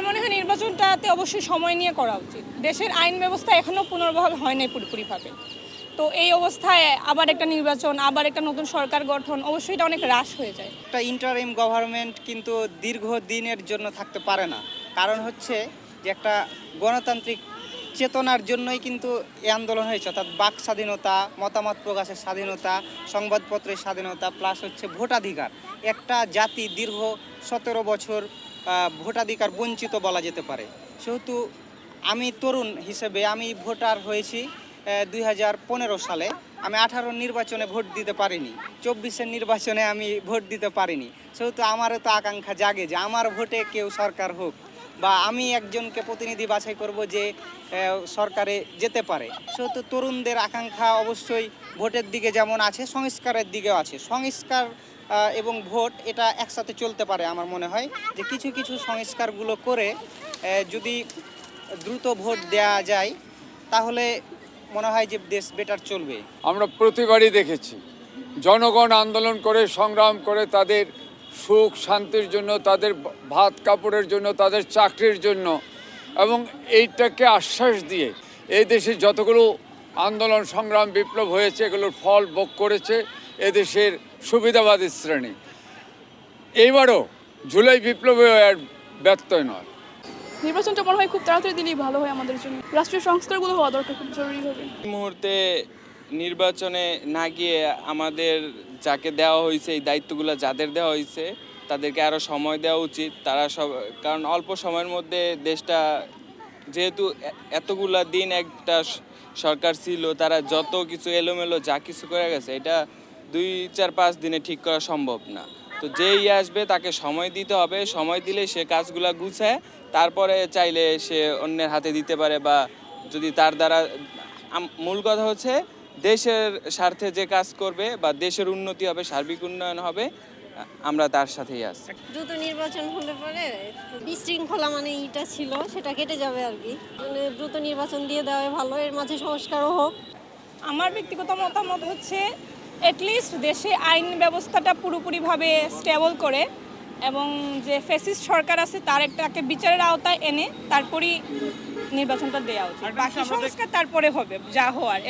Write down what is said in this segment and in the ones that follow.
আমার মনে হয় নির্বাচনটাতে অবশ্যই সময় নিয়ে করা উচিত। দেশের আইন ব্যবস্থা এখনও পুনর্বহাল হয় নাই পুরোপুরিভাবে। তো এই অবস্থায় আবার একটা নির্বাচন, আবার একটা নতুন সরকার গঠন, অবশ্যই এটা অনেক হ্রাস হয়ে যায়। একটা ইন্টারিম গভর্নমেন্ট কিন্তু দীর্ঘদিনের জন্য থাকতে পারে না। কারণ হচ্ছে যে একটা গণতান্ত্রিক চেতনার জন্যই কিন্তু এই আন্দোলন হয়েছে, অর্থাৎ বাক স্বাধীনতা, মতামত প্রকাশের স্বাধীনতা, সংবাদপত্রের স্বাধীনতা, প্লাস হচ্ছে ভোটাধিকার। একটা জাতি দীর্ঘ 17 বছর ভোটাধিকার বঞ্চিত বলা যেতে পারে। সেহেতু আমি তরুণ হিসেবে আমি ভোটার হয়েছি 2015 সালে। আমি 18 নির্বাচনে ভোট দিতে পারিনি, 24-এর নির্বাচনে আমি ভোট দিতে পারিনি। সেহেতু আমারও তো আকাঙ্ক্ষা জাগে যে আমার ভোটে কেউ সরকার হোক, বা আমি একজনকে প্রতিনিধি বাছাই করব যে সরকারে যেতে পারে। সেহেতু তরুণদের আকাঙ্ক্ষা অবশ্যই ভোটের দিকে যেমন আছে, সংস্কারের দিকেও আছে। সংস্কার এবং ভোট এটা একসাথে চলতে পারে। আমার মনে হয় যে কিছু কিছু সংস্কারগুলো করে যদি দ্রুত ভোট দেওয়া যায় তাহলে মনে হয় যে দেশ বেটার চলবে। আমরা প্রতিবারই দেখেছি জনগণ আন্দোলন করে সংগ্রাম করে তাদের সুখ শান্তির জন্য, তাদের ভাত কাপড়ের জন্য, তাদের চাকরির জন্য, এবং এইটাকে আশ্বাস দিয়ে এই দেশে যতগুলো আন্দোলন সংগ্রাম বিপ্লব হয়েছে এগুলোর ফল ভোগ করেছে এদেশের সুবিধাবাদী শ্রেণী। এইবারও জুলাই বিপ্লবে আর ব্যত্যয় নয়। নির্বাচনটা মনে হয় খুব তাড়াতাড়ি দিলেই ভালো হয় আমাদের জন্য। রাষ্ট্রীয় সংস্কারগুলো হওয়া দরকার, খুব জরুরি হবে। এই মুহূর্তে নির্বাচনে না গিয়ে আমাদের যাকে দেওয়া হয়েছে এই দায়িত্বগুলো যাদের দেওয়া হয়েছে তাদেরকে আরও সময় দেওয়া উচিত। তারা সব, কারণ অল্প সময়ের মধ্যে দেশটা যেহেতু এতগুলা দিন একটা সরকার ছিল, তারা যত কিছু এলোমেলো যা কিছু করে গেছে এটা 2-4-5 দিনে ঠিক করা সম্ভব না। তো যেই আসবে তাকে সময় দিতে হবে, সময় দিলে সে কাজগুলা গুছায় তারপরে চাইলে সে অন্যের হাতে দিতে পারে, বা যদি তার দ্বারা মূল কথা হচ্ছে দেশের স্বার্থে যে কাজ করবে বা দেশের উন্নতি হবে, সার্বিক উন্নয়ন হবে, আমরা তার সাথেই আছি। দ্রুত নির্বাচন হলে পরে বিশৃঙ্খলা মানে এটা ছিল সেটা কেটে যাবে আর কি। মানে দ্রুত নির্বাচন দিয়ে দেওয়া ভালো, এর মাঝে সংস্কারও হোক। আমার ব্যক্তিগত মতামত হচ্ছে অ্যাটলিস্ট দেশে আইন ব্যবস্থাটা পুরোপুরিভাবে স্টেবল করে, এবং যে ফ্যাসিস্ট সরকার আছে তার একটাকে বিচারের আওতায় এনে তারপরই নির্বাচনটা দেওয়া উচিত। বাকি সংস্কার তারপরে হবে, যা হওয়ার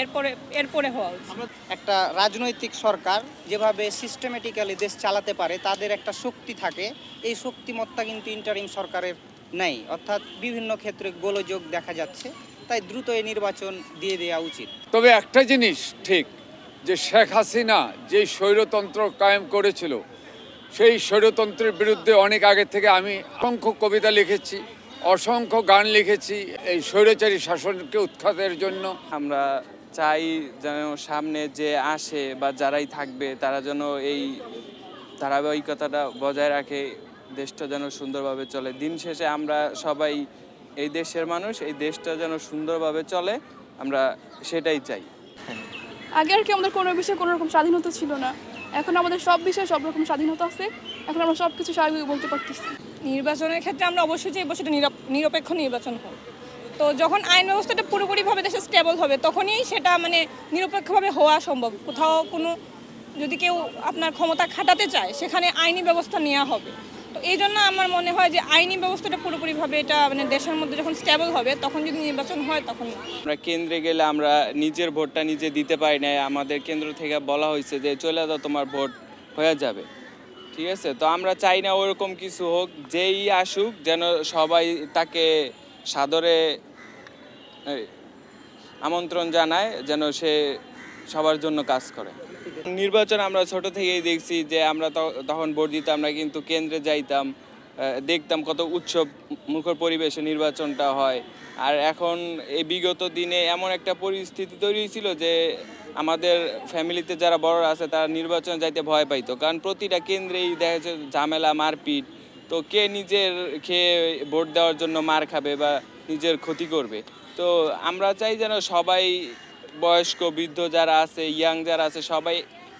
এরপরে হওয়া উচিত। একটা রাজনৈতিক সরকার যেভাবে সিস্টেমেটিক্যালি দেশ চালাতে পারে তাদের একটা শক্তি থাকে, এই শক্তিমত্তা কিন্তু ইন্টারিম সরকারের নেই, অর্থাৎ বিভিন্ন ক্ষেত্রে গোলযোগ দেখা যাচ্ছে। তাই দ্রুত এই নির্বাচন দিয়ে দেওয়া উচিত। তবে একটা জিনিস ঠিক, যে শেখ হাসিনা যেই স্বৈরতন্ত্র কায়েম করেছিল সেই স্বৈরতন্ত্রের বিরুদ্ধে অনেক আগে থেকে আমি অসংখ্য কবিতা লিখেছি, অসংখ্য গান লিখেছি এই স্বৈরাচারী শাসনকে উৎখাতের জন্য। আমরা চাই যেন সামনে যে আসে বা যারাই থাকবে তারা যেন এই ধারাবাহিকতাটা বজায় রাখে, দেশটা যেন সুন্দরভাবে চলে। দিন শেষে আমরা সবাই এই দেশের মানুষ, এই দেশটা যেন সুন্দরভাবে চলে, আমরা সেটাই চাই। আগে আর কি আমাদের কোনো বিষয়ে কোনো রকম স্বাধীনতা ছিল না, এখন আমাদের সব বিষয়ে সব রকম স্বাধীনতা আছে। এখন আমরা সব কিছু স্বাভাবিক বলতে পারতেছি। নির্বাচনের ক্ষেত্রে আমরা অবশ্যই চাইবো সেটা নিরপেক্ষ নির্বাচন হোক। তো যখন আইন ব্যবস্থাটা পুরোপুরিভাবে দেশে স্টেবল হবে তখনই সেটা মানে নিরপেক্ষভাবে হওয়া সম্ভব। কোথাও কোনো যদি কেউ আপনার ক্ষমতা খাটাতে চায় সেখানে আইনি ব্যবস্থা নেওয়া হবে। তো এই জন্য আমার মনে হয় যে আইনি ব্যবস্থাটা পুরোপুরিভাবে এটা মানে দেশের মধ্যে যখন স্টেবল হবে তখন যদি নির্বাচন হয় তখন। আমরা কেন্দ্রে গেলে আমরা নিজের ভোটটা নিজে দিতে পারি না, আমাদের কেন্দ্র থেকে বলা হয়েছে যে চলে যাও, তোমার ভোট হয়ে যাবে। ঠিক আছে, তো আমরা চাই না ওরকম কিছু হোক, যেই আসুক যেন সবাই তাকে সাদরে আমন্ত্রণ জানায়, যেন সে সবার জন্য কাজ করে। নির্বাচন আমরা ছোট থেকেই দেখছি যে আমরা তখন ভোট দিতাম না, কিন্তু কেন্দ্রে যাইতাম, দেখতাম কত উৎসব মুখর পরিবেশে নির্বাচনটা হয়। আর এখন এই বিগত দিনে এমন একটা পরিস্থিতি তৈরি হয়েছিল যে আমাদের ফ্যামিলিতে যারা বড়রা আছে তারা নির্বাচন যাইতে ভয় পাইতো, কারণ প্রতিটা কেন্দ্রেই দেখা যাচ্ছে ঝামেলা, মারপিট। তো কে নিজের খেয়ে ভোট দেওয়ার জন্য মার খাবে বা নিজের ক্ষতি করবে। তো আমরা চাই যেন সবাই, বয়স্ক বৃদ্ধ যারা আছে, ইয়াং যারা আছে, সবাই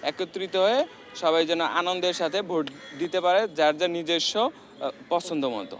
একত্রিত হয়ে সবাই যেন আনন্দের সাথে ভোট দিতে পারে যার যার নিজস্ব পছন্দ মতো।